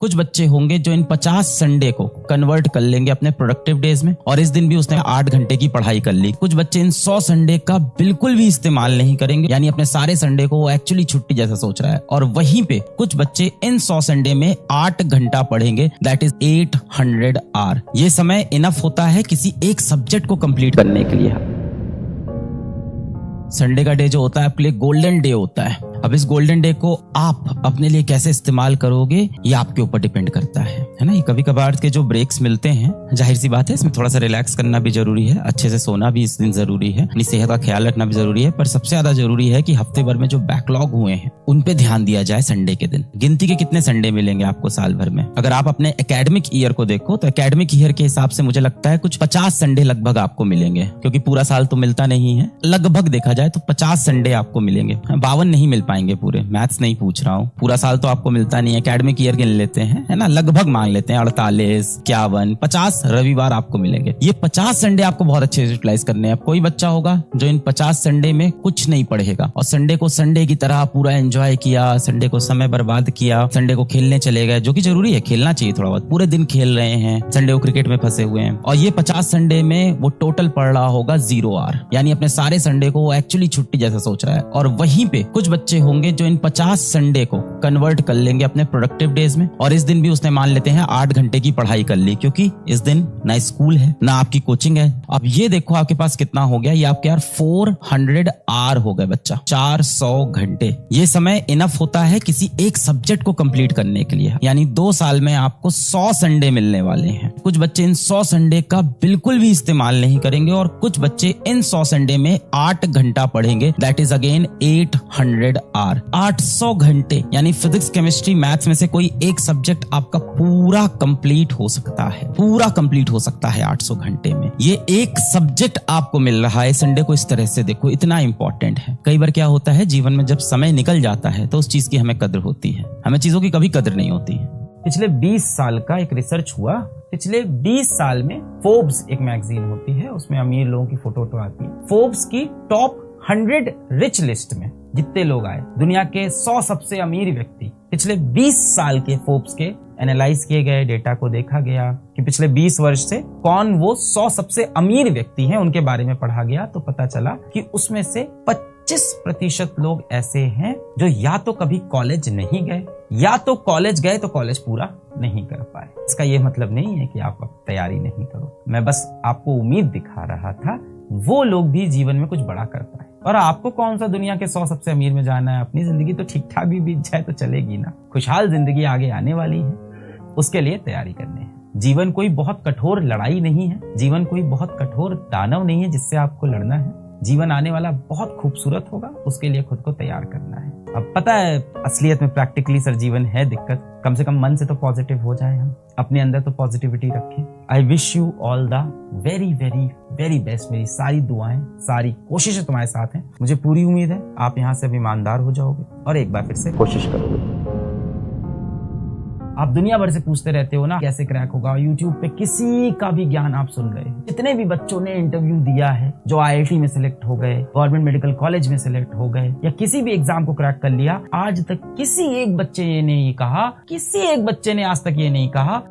कुछ बच्चे होंगे जो इन 50 संडे को कन्वर्ट कर लेंगे अपने प्रोडक्टिव डेज में और इस दिन भी उसने 8 घंटे की पढ़ाई कर ली। कुछ बच्चे इन 100 संडे का बिल्कुल भी इस्तेमाल नहीं करेंगे, यानी अपने सारे संडे को वो एक्चुअली छुट्टी जैसा सोच रहा है। और वहीं पे कुछ बच्चे इन 100 संडे में 8 घंटा पढ़ेंगे, दैट इज 800 आवर। ये समय इनफ होता है किसी एक सब्जेक्ट को कंप्लीट करने के लिए। संडे का डे जो होता है आपके लिए गोल्डन डे होता है। अब इस गोल्डन डे को आप अपने लिए कैसे इस्तेमाल करोगे ये आपके ऊपर डिपेंड करता है ना। ये कभी कभार के जो ब्रेक्स मिलते हैं, जाहिर सी बात है इसमें थोड़ा सा रिलैक्स करना भी जरूरी है, अच्छे से सोना भी इस दिन जरूरी है, अपनी सेहत का ख्याल रखना भी जरूरी है। पर सबसे ज्यादा जरूरी है कि हफ्ते भर में जो बैकलॉग हुए हैं उन पे ध्यान दिया जाए संडे के दिन। गिनती के कितने संडे मिलेंगे आपको साल भर में? अगर आप अपने एकेडमिक ईयर को देखो तो एकेडमिक ईयर के हिसाब से मुझे लगता है कुछ 50 संडे लगभग आपको मिलेंगे, क्योंकि पूरा साल तो मिलता नहीं है। लगभग देखा जाए तो 50 संडे आपको मिलेंगे। 52 नहीं मिल पाएंगे पूरे, मैथ्स नहीं पूछ रहा हूँ, पूरा साल तो आपको मिलता नहीं है। एकेडमिक ईयर गिन लेते हैं, है ना, लगभग मान लेते हैं 48, 51, 50 रविवार आपको मिलेंगे। ये 50 संडे आपको बहुत अच्छे से यूटिलाइज करने हैं। कोई बच्चा होगा जो इन 50 संडे में कुछ नहीं पढ़ेगा और संडे को संडे की तरह पूरा एंजॉय किया, संडे को समय बर्बाद किया, संडे को खेलने चले गए, जो कि जरूरी है, खेलना चाहिए थोड़ा बहुत। पूरे दिन खेल रहे हैं, संडे को क्रिकेट में फंसे हुए हैं, और ये 50 संडे में वो टोटल पढ़ रहा होगा 0 आवर, यानी अपने सारे संडे को वो एक्चुअली छुट्टी जैसा सोच रहा है। और वहीं पे कुछ बच्चे होंगे जो इन 50 संडे को कन्वर्ट कर लेंगे अपने प्रोडक्टिव डेज में और इस दिन भी उसने मान लेते हैं 8 घंटे की पढ़ाई कर ली, क्योंकि इस दिन ना स्कूल है ना आपकी कोचिंग है। अब ये देखो आपके पास कितना हो गया, ये आपके यार 400 आवर हो गए बच्चा, 400 घंटे। ये समय इनफ होता है किसी एक सब्जेक्ट को कंप्लीट करने के लिए, यानी 2 साल में आपको 100 संडे मिलने वाले हैं। कुछ बच्चे इन 100 संडे का बिल्कुल भी इस्तेमाल नहीं करेंगे और कुछ बच्चे इन 100 संडे में 8 घंटा पढ़ेंगे, दैट इज अगेन 800 आवर। 800 घंटे, यानी फिजिक्स, केमिस्ट्री, मैथ्स में से कोई एक सब्जेक्ट आपका पूरा कंप्लीट हो सकता है, पूरा कंप्लीट हो सकता है 800 घंटे में। ये एक सब्जेक्ट आपको मिल रहा है संडे को, इस तरह से देखो, इतना इंपॉर्टेंट है। कई बार क्या होता है जीवन में, जब समय निकल जाता है तो उस चीज की हमें कद्र होती है, हमें चीजों की कभी कद्र नहीं होती है। पिछले 20 साल का एक रिसर्च हुआ, पिछले 20 साल में फोर्ब्स एक मैगजीन होती है, उसमें अमीर लोगों की फोटो आती है। फोर्ब्स की टॉप 100 रिच लिस्ट में जितने लोग आए, दुनिया के 100 सबसे अमीर व्यक्ति, पिछले 20 साल के फोर्ब्स के एनालाइज किए गए, डेटा को देखा गया कि पिछले 20 वर्ष से कौन वो 100 सबसे अमीर व्यक्ति हैं, उनके बारे में पढ़ा गया। तो पता चला कि उसमें से 25% लोग ऐसे हैं जो या तो कभी कॉलेज नहीं गए, या तो कॉलेज गए तो कॉलेज पूरा नहीं कर पाए। इसका ये मतलब नहीं है कि आप तैयारी नहीं करो, मैं बस आपको उम्मीद दिखा रहा था वो लोग भी जीवन में कुछ बड़ा कर पाए। और आपको कौन सा दुनिया के 100 सबसे अमीर में जाना है? अपनी जिंदगी तो ठीक ठाक भी बीत जाए तो चलेगी ना। खुशहाल जिंदगी आगे आने वाली है, उसके लिए तैयारी करनी है। जीवन कोई बहुत कठोर लड़ाई नहीं है, जीवन कोई बहुत कठोर दानव नहीं है जिससे आपको लड़ना है। जीवन आने वाला बहुत खूबसूरत होगा, उसके लिए खुद को तैयार करना है। अब पता है असलियत में प्रैक्टिकली सर जीवन है दिक्कत, कम से कम मन से तो पॉजिटिव हो जाए, हम अपने अंदर तो पॉजिटिविटी रखें। I wish you all the very very very best. मेरी सारी दुआएं, सारी कोशिशें तुम्हारे साथ हैं। मुझे पूरी उम्मीद है आप यहाँ से अब ईमानदार हो जाओगे और एक बार फिर से कोशिश करोगे। आप दुनिया भर से पूछते रहते हो ना कैसे क्रैक होगा, यूट्यूब पे किसी का भी ज्ञान आप सुन रहे हो। जितने भी बच्चों ने इंटरव्यू दिया है, जो IIT में सिलेक्ट हो गए, गवर्नमेंट मेडिकल कॉलेज में सिलेक्ट हो गए, या किसी भी एग्जाम को क्रैक कर लिया, आज तक किसी एक बच्चे ने ये नहीं कहा, किसी एक बच्चे ने आज तक ये नहीं कहा